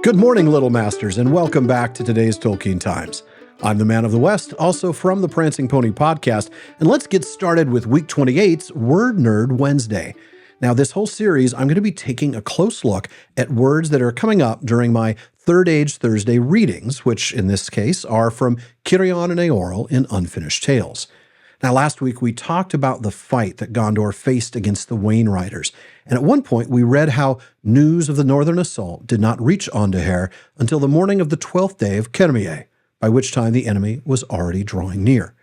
Good morning, Little Masters, and welcome back to today's Tolkien Times. I'm the Man of the West, also from the Prancing Pony podcast, and let's get started with Week 28's Word Nerd Wednesday. Now, this whole series, I'm going to be taking a close look at words that are coming up during my Third Age Thursday readings, which in this case are from Cirion and Eorl in Unfinished Tales. Now, last week we talked about the fight that Gondor faced against the Wainriders, and at one point we read how news of the northern assault did not reach Ondahare until the morning of the 12th day of Cermie, by which time the enemy was already drawing near.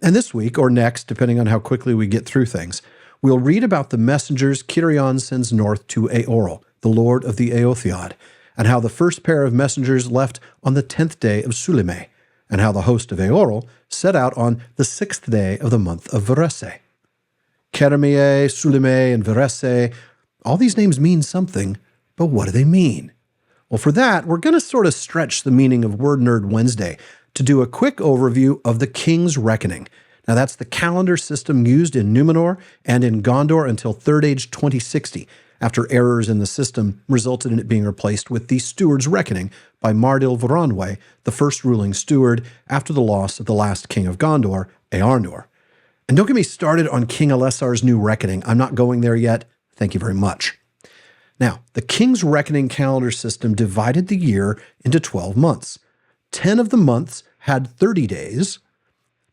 And this week, or next, depending on how quickly we get through things, we'll read about the messengers Cirion sends north to Eorl, the lord of the Eotheod, and how the first pair of messengers left on the 10th day of Sulime, and how the host of Eorl set out on the 6th day of the month of Verese. Cermie, Sulime, and Verese, all these names mean something, but what do they mean? Well, for that, we're going to sort of stretch the meaning of Word Nerd Wednesday to do a quick overview of the King's Reckoning. Now, that's the calendar system used in Númenor and in Gondor until Third Age 2060, after errors in the system resulted in it being replaced with the Steward's Reckoning by Mardil Voronwe, the first ruling steward after the loss of the last king of Gondor, Earnur. And don't get me started on King Elessar's new reckoning. I'm not going there yet. Thank you very much. Now, the King's Reckoning calendar system divided the year into 12 months. 10 of the months had 30 days,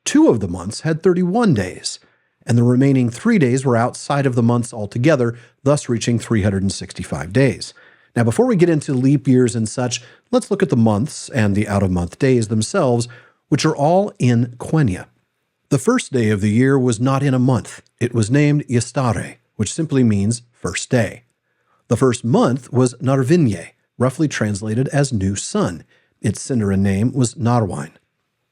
2 of the months had 31 days, and the remaining 3 days were outside of the months altogether, thus reaching 365 days. Now, before we get into leap years and such, let's look at the months and the out-of-month days themselves, which are all in Quenya. The first day of the year was not in a month. It was named Ystare, which simply means first day. The first month was Narvinje, roughly translated as New Sun. Its Sindarin name was Narwine.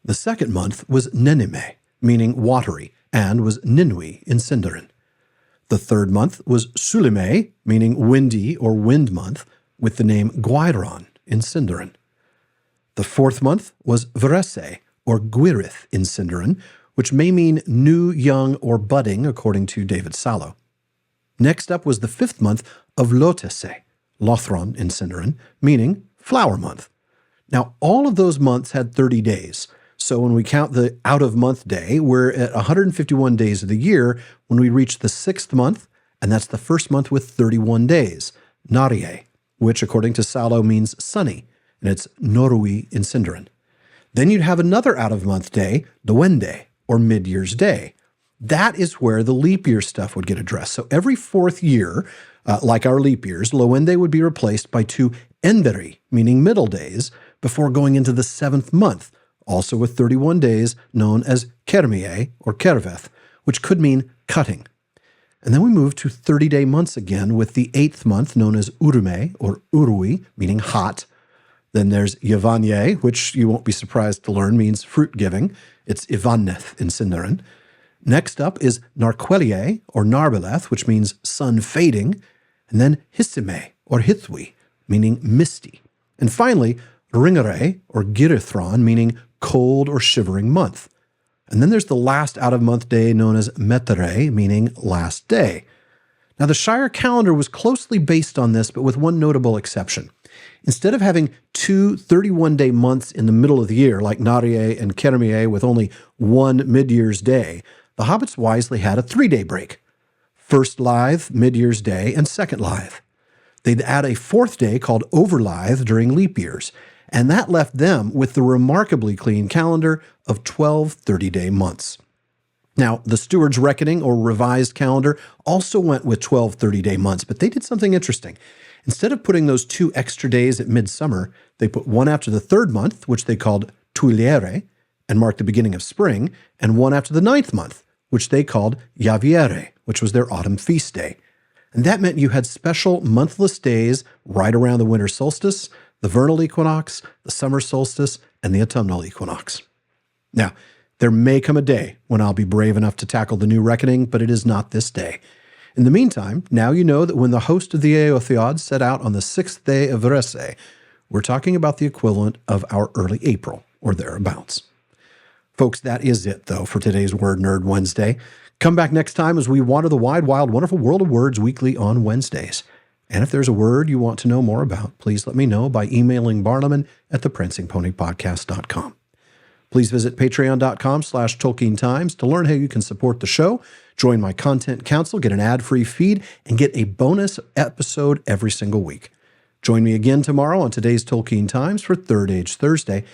The second month was Nenime, meaning watery, and was Ninwi in Sindarin. The third month was Sulime, meaning windy or wind month, with the name Gwyron in Sindarin. The fourth month was Verese, or Gwyrith in Sindarin, which may mean new, young, or budding, according to David Sallow. Next up was the fifth month of Lotese, Lothron in Sindarin, meaning flower month. Now, all of those months had 30 days, so when we count the out-of-month day, we're at 151 days of the year when we reach the sixth month, and that's the first month with 31 days, Narie, which according to Sallow means sunny, and it's Norui in Sindarin. Then you'd have another out-of-month day, Duende, or mid-year's day. That is where the leap year stuff would get addressed. So every fourth year, like our leap years, Loende would be replaced by 2 Enderi, meaning middle days, before going into the seventh month, also with 31 days, known as Cermie or Kerveth, which could mean cutting. And then we move to 30-day months again with the eighth month known as Urume or Urui, meaning hot. Then there's Yevanye, which you won't be surprised to learn means fruit-giving. It's Ivanneth in Sindarin. Next up is Narquelië or Narbeleth, which means sun fading. And then Hissime or Hithwi, meaning misty. And finally, Ringere or Girithron, meaning cold or shivering month. And then there's the last out-of-month day known as Metere, meaning last day. Now, the Shire calendar was closely based on this, but with one notable exception. Instead of having 2 31-day months in the middle of the year, like Narie and Cermie with only one mid-year's day, the hobbits wisely had a 3-day break. First Lithe, mid-year's day, and second Lithe. They'd add a fourth day called Overlithe during leap years, and that left them with the remarkably clean calendar of 12 30-day months. Now, the Steward's Reckoning, or revised calendar, also went with 12 30-day months, but they did something interesting. Instead of putting those 2 extra days at midsummer, they put one after the third month, which they called Tuiliere, and marked the beginning of spring, and one after the 9th month, which they called Javiere, which was their autumn feast day. And that meant you had special monthless days right around the winter solstice, the vernal equinox, the summer solstice, and the autumnal equinox. Now, there may come a day when I'll be brave enough to tackle the new reckoning, but it is not this day. In the meantime, now you know that when the host of the Eotheod set out on the 6th day of Verese, we're talking about the equivalent of our early April, or thereabouts. Folks, that is it, though, for today's Word Nerd Wednesday. Come back next time as we wander the wide, wild, wonderful world of words weekly on Wednesdays. And if there's a word you want to know more about, please let me know by emailing barnaman@theprancingponypodcast.com. Please visit patreon.com/TolkienTimes to learn how you can support the show, join my content council, get an ad-free feed, and get a bonus episode every single week. Join me again tomorrow on today's Tolkien Times for Third Age Thursday.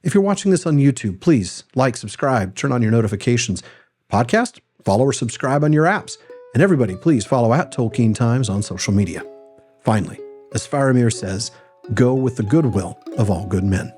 If you're watching this on YouTube, please like, subscribe, turn on your notifications. Podcast, follow or subscribe on your apps. And everybody, please follow @Tolkien Times on social media. Finally, as Faramir says, go with the goodwill of all good men.